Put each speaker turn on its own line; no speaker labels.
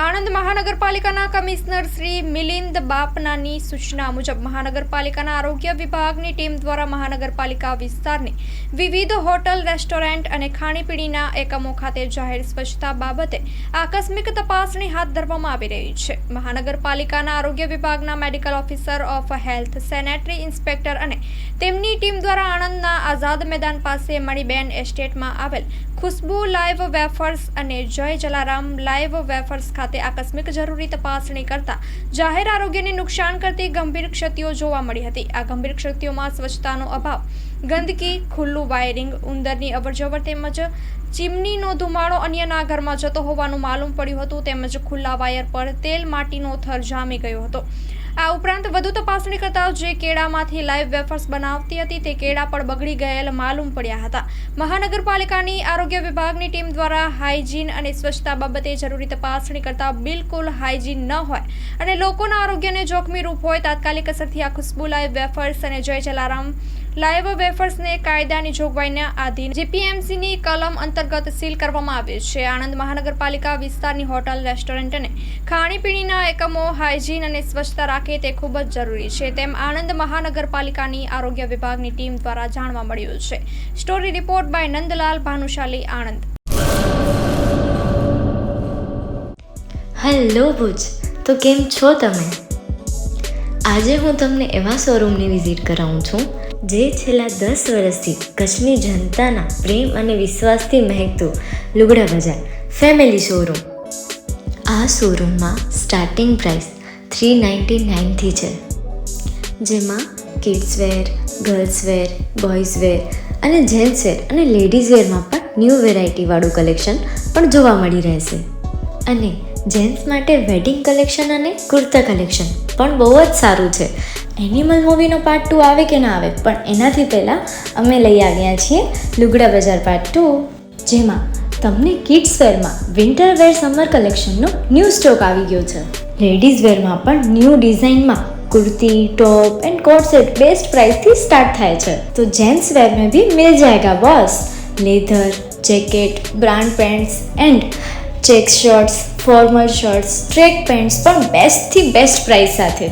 આણંદ મહાનગરપાલિકાના કમિશનર શ્રી મિલિંદ બાપનાની સૂચના મુજબ મહાનગરપાલિકાના આરોગ્ય વિભાગની ટીમ દ્વારા મહાનગરપાલિકા વિસ્તારની વિવિધ હોટલ, રેસ્ટોરન્ટ અને ખાણીપીણીના એકમો ખાતે જાહેર સ્વચ્છતા બાબતે આકસ્મિક તપાસણી હાથ ધરવામાં આવી રહી છે. મહાનગરપાલિકાના આરોગ્ય વિભાગના medical officer of health, sanitary inspector અને તેમની ટીમ દ્વારા આણંદના આઝાદ મેદાન પાસે મણિબેન એસ્ટેટમાં આવેલ ખુશ્બુ લાઈવ વેફર્સ અને જય જલારામ લાઈવ વેફર્સ ખાતે આકસ્મિક જરૂરી તપાસણી કરતા જાહેર આરોગ્યને નુકસાન કરતી ગંભીર ક્ષતિઓ જોવા મળી હતી. આ ગંભીર ક્ષતિઓમાં સ્વચ્છતાનો અભાવ, ગંદકી, ખુલ્લું વાયરિંગ, ઉંદરની અવરજવર તેમજ ચીમનીનો ધુમાડો અન્યના ઘરમાં જતો હોવાનું માલુમ પડ્યું હતું. તેમજ ખુલ્લા વાયર પર તેલ માટીનો થર જામી ગયો હતો. આ ઉપરાંત વધુ તપાસણી કરતા જે કેળામાંથી લાઈવ વેફર્સ બનાવતી હતી તે કેળા પણ બગડી ગયેલ માલુમ પડ્યા હતા. મહાનગરપાલિકાની આરોગ્ય વિભાગની ટીમ દ્વારા હાઇજીન અને સ્વચ્છતા બાબતે જરૂરી તપાસણી કરતા બિલકુલ હાઇજીન ન હોય અને લોકોના આરોગ્યને જોખમી રૂપ હોય તાત્કાલિક અસરથી આ ખુશ્બુ લાઈવ વેફર્સ અને જય જલારામ લાઈવ વેફર્સને કાયદાની જોગવાઈના આધીન જીપીએમસીની કલમ અંતર્ગત સીલ કરવામાં આવે છે. આણંદ મહાનગરપાલિકા વિસ્તારની હોટલ, રેસ્ટોરન્ટ અને ખાણીપીણીના એકમો હાઇજીન અને સ્વચ્છતા રાખે તે ખૂબ જ જરૂરી છે તેમ આણંદ મહાનગરપાલિકાની આરોગ્ય વિભાગની ટીમ દ્વારા જાણવા મળ્યું છે. Story report by Nandlal Bhanushali, Anand.
Hello Bhuj, તો કેમ છો તમે? આજે હું તમને એવા શોરૂમની વિઝિટ કરાવું છું જે છેલ્લા 10 વર્ષથી કચ્છની જનતાના પ્રેમ અને વિશ્વાસથી મહેકતું લુગડા બજાર ફેમિલી શોરૂમ. આ શોરૂમમાં સ્ટાર્ટિંગ પ્રાઇસ 399થી છે, જેમાં kids wear, girls wear, boys wear અને જેન્ટ્સ વેર અને લેડીઝ વેરમાં પણ ન્યૂ વેરાયટીવાળું કલેક્શન પણ જોવા મળી રહેશે. અને જેન્ટ્સ માટે વેડિંગ કલેક્શન અને કુર્તા કલેક્શન પણ બહુ જ સારું છે. એનિમલ મૂવીનો પાર્ટ 2 આવે કે ના આવે, પણ એનાથી પહેલાં અમે લઈ આવ્યા છીએ લુગડા બજાર પાર્ટ 2, જેમાં તમને કિડ્સ વેરમાં વિન્ટર વેર સમર કલેક્શનનો ન્યૂ સ્ટોક આવી ગયો છે. લેડીઝ વેરમાં પણ ન્યૂ ડિઝાઇનમાં kurti, top and coat set best price थी स्टार्ट थाय छे. तो जेंट्स वेर में भी मिल जाएगा boss. Leather, jacket, brand pants and check shirts, formal shirts, track pants પણ બેસ્ટ થી બેસ્ટ પ્રાઇસ સાથે.